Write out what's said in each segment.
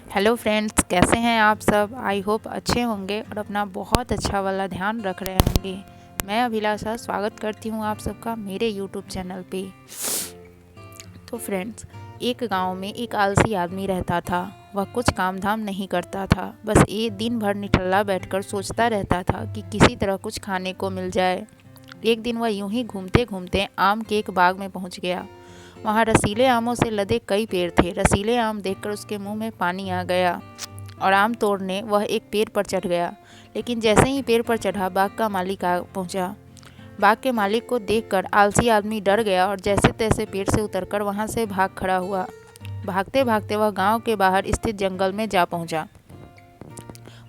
Hello friends, कैसे हैं आप सब। आई होप अच्छे होंगे और अपना बहुत अच्छा वाला ध्यान रख रहे होंगे। मैं अभिलाषा स्वागत करती हूँ आप सबका मेरे यूट्यूब चैनल पे। तो फ्रेंड्स, एक गांव में एक आलसी आदमी रहता था। वह कुछ काम धाम नहीं करता था, बस एक दिन भर निठल्ला बैठकर सोचता रहता था कि किसी तरह कुछ खाने को मिल जाए। एक दिन वह यूं ही घूमते घूमते आम के एक बाग में पहुंच गया। वहाँ रसीले आमों से लदे कई पेड़ थे। रसीले आम देखकर उसके मुंह में पानी आ गया और आम तोड़ने वह एक पेड़ पर चढ़ गया। लेकिन जैसे ही पेड़ पर चढ़ा, बाग का मालिक आ पहुंचा। बाग के मालिक को देखकर आलसी आदमी डर गया और जैसे तैसे पेड़ से उतरकर वहां से भाग खड़ा हुआ। भागते भागते वह गांव के बाहर स्थित जंगल में जा पहुंचा।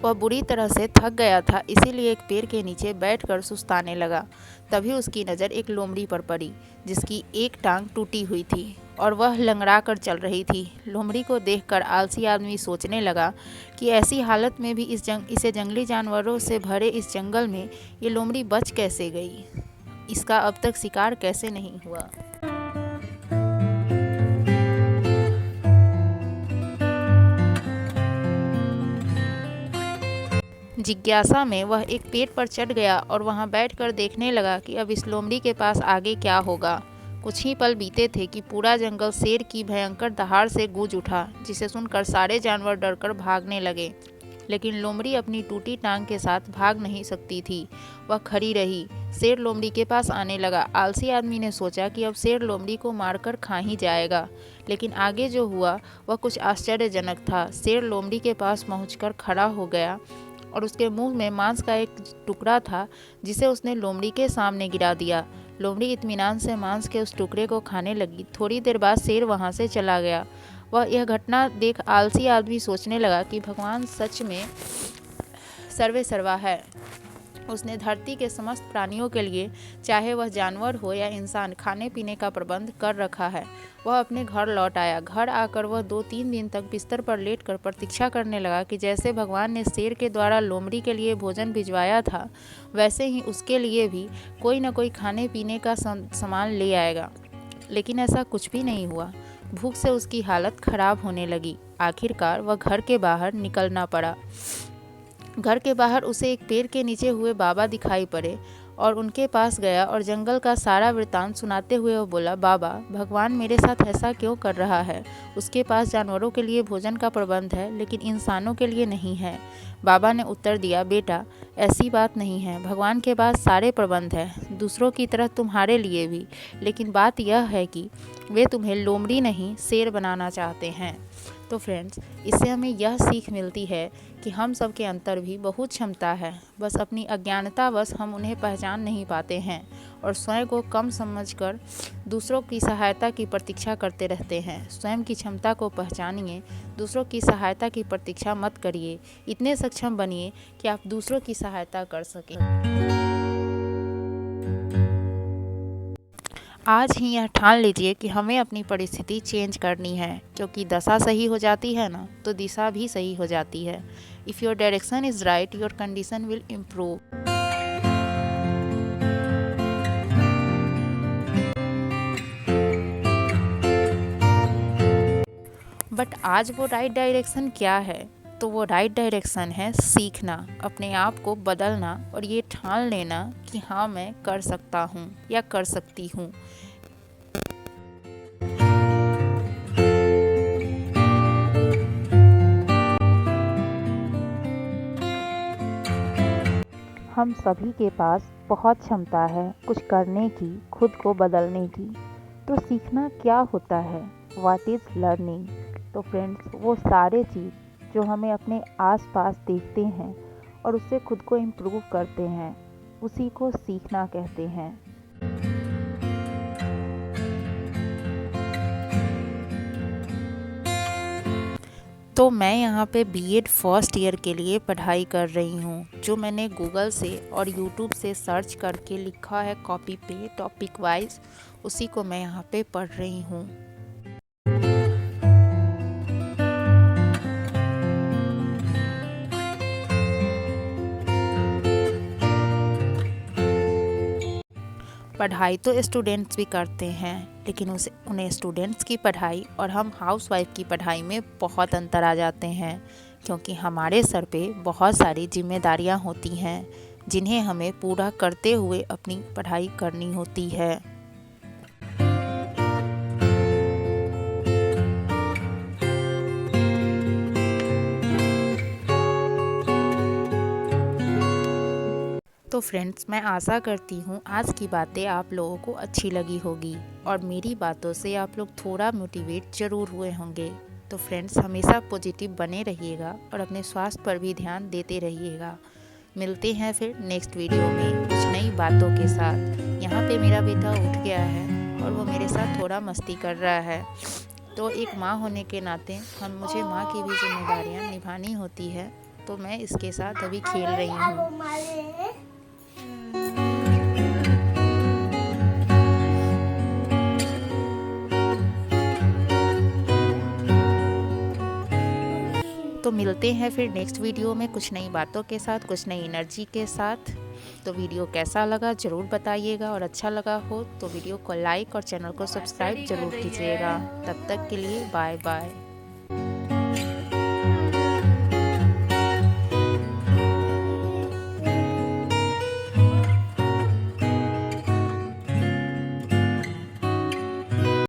वह बुरी तरह से थक गया था, इसीलिए एक पेड़ के नीचे बैठकर सुस्ताने लगा। तभी उसकी नज़र एक लोमड़ी पर पड़ी, जिसकी एक टांग टूटी हुई थी और वह लंगड़ा कर चल रही थी। लोमड़ी को देखकर आलसी आदमी सोचने लगा कि ऐसी हालत में भी इसे जंगली जानवरों से भरे इस जंगल में ये लोमड़ी बच कैसे गई, इसका अब तक शिकार कैसे नहीं हुआ। जिज्ञासा में वह एक पेड़ पर चढ़ गया और वहां बैठकर देखने लगा कि अब इस लोमड़ी के पास आगे क्या होगा। कुछ ही पल बीते थे कि पूरा जंगल शेर की भयंकर दहाड़ से गूंज उठा, जिसे सुनकर सारे जानवर डरकर भागने लगे। लेकिन लोमड़ी अपनी टूटी टांग के साथ भाग नहीं सकती थी। वह खड़ी रही। शेर लोमड़ी के पास आने लगा। आलसी आदमी ने सोचा कि अब शेर लोमड़ी को मारकर खा ही जाएगा। लेकिन आगे जो हुआ वह कुछ आश्चर्यजनक था। शेर लोमड़ी के पास पहुंचकर खड़ा हो गया और उसके मुंह में मांस का एक टुकड़ा था, जिसे उसने लोमड़ी के सामने गिरा दिया। लोमड़ी इत्मीनान से मांस के उस टुकड़े को खाने लगी। थोड़ी देर बाद शेर वहां से चला गया। वह यह घटना देख आलसी आदमी सोचने लगा कि भगवान सच में सर्वे सर्वा है। उसने धरती के समस्त प्राणियों के लिए, चाहे वह जानवर हो या इंसान, खाने पीने का प्रबंध कर रखा है। वह अपने घर लौट आया। घर आकर वह 2-3 दिन तक बिस्तर पर लेटकर प्रतीक्षा करने लगा कि जैसे भगवान ने शेर के द्वारा लोमड़ी के लिए भोजन भिजवाया था, वैसे ही उसके लिए भी कोई न कोई खाने पीने का सामान ले आएगा। लेकिन ऐसा कुछ भी नहीं हुआ। भूख से उसकी हालत खराब होने लगी। आखिरकार वह घर के बाहर निकलना पड़ा। घर के बाहर उसे एक पेड़ के नीचे हुए बाबा दिखाई पड़े और उनके पास गया और जंगल का सारा वृतांत सुनाते हुए वो बोला, बाबा, भगवान मेरे साथ ऐसा क्यों कर रहा है। उसके पास जानवरों के लिए भोजन का प्रबंध है, लेकिन इंसानों के लिए नहीं है। बाबा ने उत्तर दिया, बेटा, ऐसी बात नहीं है। भगवान के पास सारे प्रबंध है, दूसरों की तरह तुम्हारे लिए भी। लेकिन बात यह है कि वे तुम्हें लोमड़ी नहीं, शेर बनाना चाहते हैं। तो फ्रेंड्स, इससे हमें यह सीख मिलती है कि हम सब के अंदर भी बहुत क्षमता है, बस अपनी अज्ञानतावश हम उन्हें पहचान नहीं पाते हैं और स्वयं को कम समझकर दूसरों की सहायता की प्रतीक्षा करते रहते हैं। स्वयं की क्षमता को पहचानिए, दूसरों की सहायता की प्रतीक्षा मत करिए। इतने सक्षम बनिए कि आप दूसरों की सहायता कर सकें। आज ही यह ठान लीजिए कि हमें अपनी परिस्थिति चेंज करनी है, क्योंकि दशा सही हो जाती है ना, तो दिशा भी सही हो जाती है। If your direction is right, your condition will improve. But आज वो राइट डायरेक्शन क्या है? तो वो राइट डायरेक्शन है सीखना, अपने आप को बदलना और ये ठान लेना कि हाँ, मैं कर सकता हूँ या कर सकती हूँ। हम सभी के पास बहुत क्षमता है कुछ करने की, खुद को बदलने की। तो सीखना क्या होता है? What is learning? तो फ्रेंड्स, वो सारे चीज़ जो हमें अपने आसपास देखते हैं और उससे खुद को इम्प्रूव करते हैं, उसी को सीखना कहते हैं। तो मैं यहाँ पे बीएड फर्स्ट ईयर के लिए पढ़ाई कर रही हूँ। जो मैंने गूगल से और यूट्यूब से सर्च करके लिखा है कॉपी पे टॉपिक वाइज, उसी को मैं यहाँ पे पढ़ रही हूँ। पढ़ाई तो स्टूडेंट्स भी करते हैं, लेकिन उन्हें स्टूडेंट्स की पढ़ाई और हम हाउसवाइफ की पढ़ाई में बहुत अंतर आ जाते हैं, क्योंकि हमारे सर पे बहुत सारी जिम्मेदारियां होती हैं जिन्हें हमें पूरा करते हुए अपनी पढ़ाई करनी होती है। तो फ्रेंड्स, मैं आशा करती हूँ आज की बातें आप लोगों को अच्छी लगी होगी और मेरी बातों से आप लोग थोड़ा मोटिवेट ज़रूर हुए होंगे। तो फ्रेंड्स, हमेशा पॉजिटिव बने रहिएगा और अपने स्वास्थ्य पर भी ध्यान देते रहिएगा। मिलते हैं फिर नेक्स्ट वीडियो में कुछ नई बातों के साथ। यहाँ पे मेरा बेटा उठ गया है और वो मेरे साथ थोड़ा मस्ती कर रहा है। तो एक माँ होने के नाते मुझे माँ की भी जिम्मेदारियाँ निभानी होती है, तो मैं इसके साथ अभी खेल रही हूँ। तो मिलते हैं फिर नेक्स्ट वीडियो में कुछ नई बातों के साथ, कुछ नई एनर्जी के साथ। तो वीडियो कैसा लगा ज़रूर बताइएगा, और अच्छा लगा हो तो वीडियो को लाइक और चैनल को सब्सक्राइब ज़रूर कीजिएगा। तब तक के लिए बाय बाय।